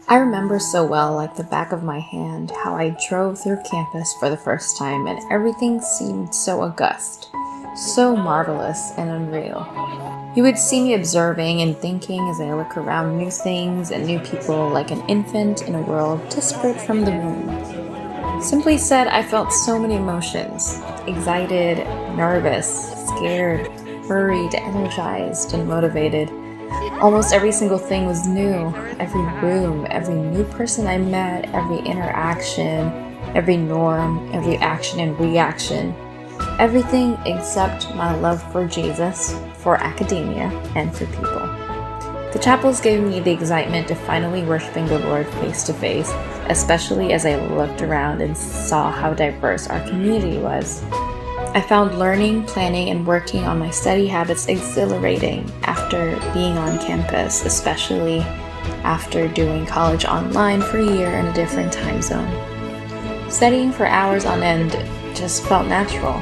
I remember so well, like the back of my hand, how I drove through campus for the first time and everything seemed so august, so marvelous and unreal. You would see me observing and thinking as I look around new things and new people like an infant in a world disparate from the womb. Simply said, I felt so many emotions: excited, nervous, scared, worried, energized, and motivated. Almost every single thing was new. Every room, every new person I met, every interaction, every norm, every action and reaction. Everything except my love for Jesus, for academia, and for people. The chapels gave me the excitement of finally worshiping the Lord face to face, especially as I looked around and saw how diverse our community was. I found learning, planning, and working on my study habits exhilarating after being on campus, especially after doing college online for a year in a different time zone. Studying for hours on end just felt natural.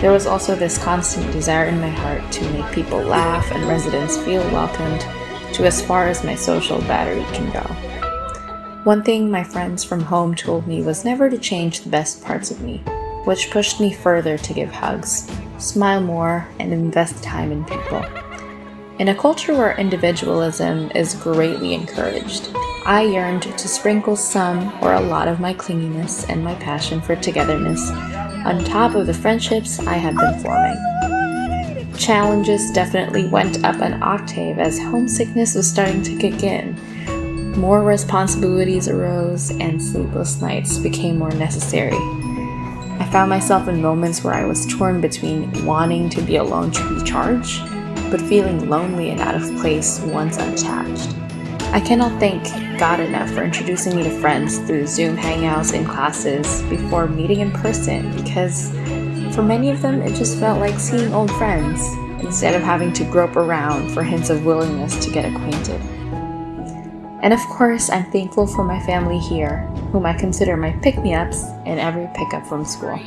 There was also this constant desire in my heart to make people laugh and residents feel welcomed to as far as my social battery can go. One thing my friends from home told me was never to change the best parts of me, which pushed me further to give hugs, smile more, and invest time in people. In a culture where individualism is greatly encouraged, I yearned to sprinkle some or a lot of my clinginess and my passion for togetherness on top of the friendships I had been forming. Challenges definitely went up an octave as homesickness was starting to kick in. More responsibilities arose and sleepless nights became more necessary. I found myself in moments where I was torn between wanting to be alone to recharge, but feeling lonely and out of place once unattached. I cannot thank God enough for introducing me to friends through Zoom hangouts in classes before meeting in person, because for many of them it just felt like seeing old friends instead of having to grope around for hints of willingness to get acquainted. And of course, I'm thankful for my family here, whom I consider my pick-me-ups in every pickup from school.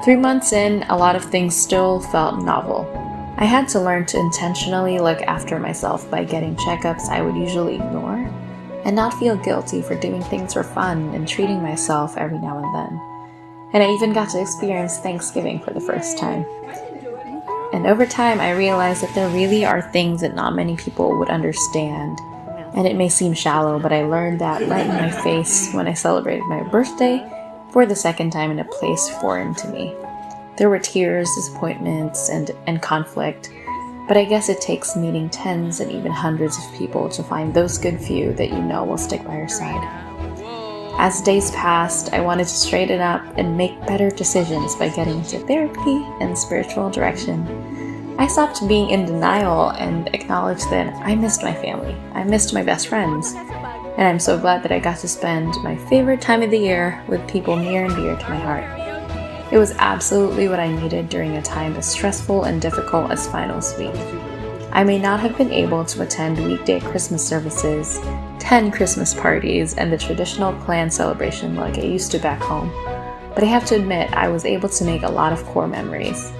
3 months in, a lot of things still felt novel. I had to learn to intentionally look after myself by getting checkups I would usually ignore, and not feel guilty for doing things for fun and treating myself every now and then. And I even got to experience Thanksgiving for the first time. And over time, I realized that there really are things that not many people would understand. And it may seem shallow, but I learned that right in my face when I celebrated my birthday for the second time in a place foreign to me. There were tears, disappointments, and conflict, but I guess it takes meeting tens and even hundreds of people to find those good few that you know will stick by your side. As days passed, I wanted to straighten up and make better decisions by getting into therapy and spiritual direction. I stopped being in denial and acknowledged that I missed my family. I missed my best friends. And I'm so glad that I got to spend my favorite time of the year with people near and dear to my heart. It was absolutely what I needed during a time as stressful and difficult as finals week. I may not have been able to attend weekday Christmas services, 10 Christmas parties, and the traditional clan celebration like I used to back home, but I have to admit I was able to make a lot of core memories.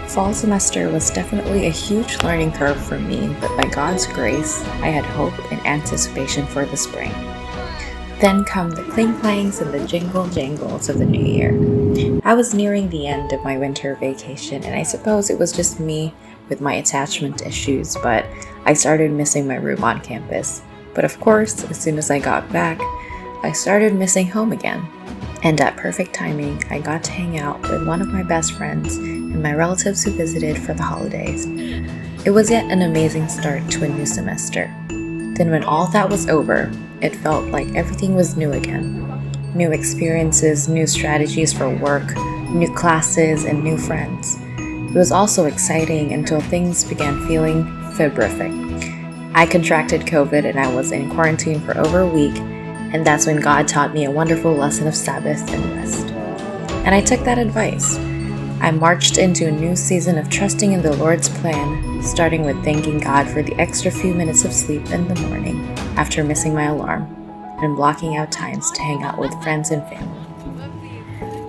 Fall semester was definitely a huge learning curve for me, but by God's grace, I had hope and anticipation for the spring. Then come the cling-clangs and the jingle-jangles of the new year. I was nearing the end of my winter vacation, and I suppose it was just me with my attachment issues, but I started missing my room on campus. But of course, as soon as I got back, I started missing home again. And at perfect timing, I got to hang out with one of my best friends and my relatives who visited for the holidays. It was yet an amazing start to a new semester. Then when all that was over, it felt like everything was new again. New experiences, new strategies for work, new classes, and new friends. It was also exciting until things began feeling febrific. I contracted COVID and I was in quarantine for over a week, and that's when God taught me a wonderful lesson of Sabbath and rest. And I took that advice. I marched into a new season of trusting in the Lord's plan, starting with thanking God for the extra few minutes of sleep in the morning after missing my alarm, and blocking out times to hang out with friends and family.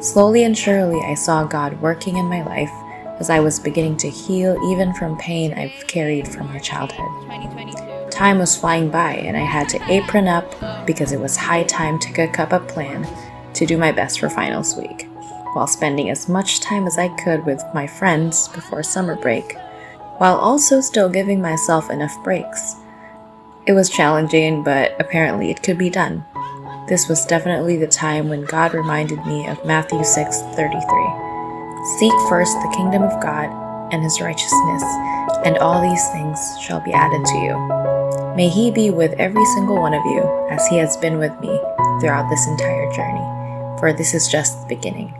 Slowly and surely, I saw God working in my life as I was beginning to heal even from pain I've carried from my childhood. Time was flying by, and I had to apron up because it was high time to cook up a plan to do my best for finals week, while spending as much time as I could with my friends before summer break, while also still giving myself enough breaks. It was challenging, but apparently it could be done. This was definitely the time when God reminded me of Matthew 6:33. Seek first the kingdom of God and his righteousness, and all these things shall be added to you. May he be with every single one of you as he has been with me throughout this entire journey, for this is just the beginning.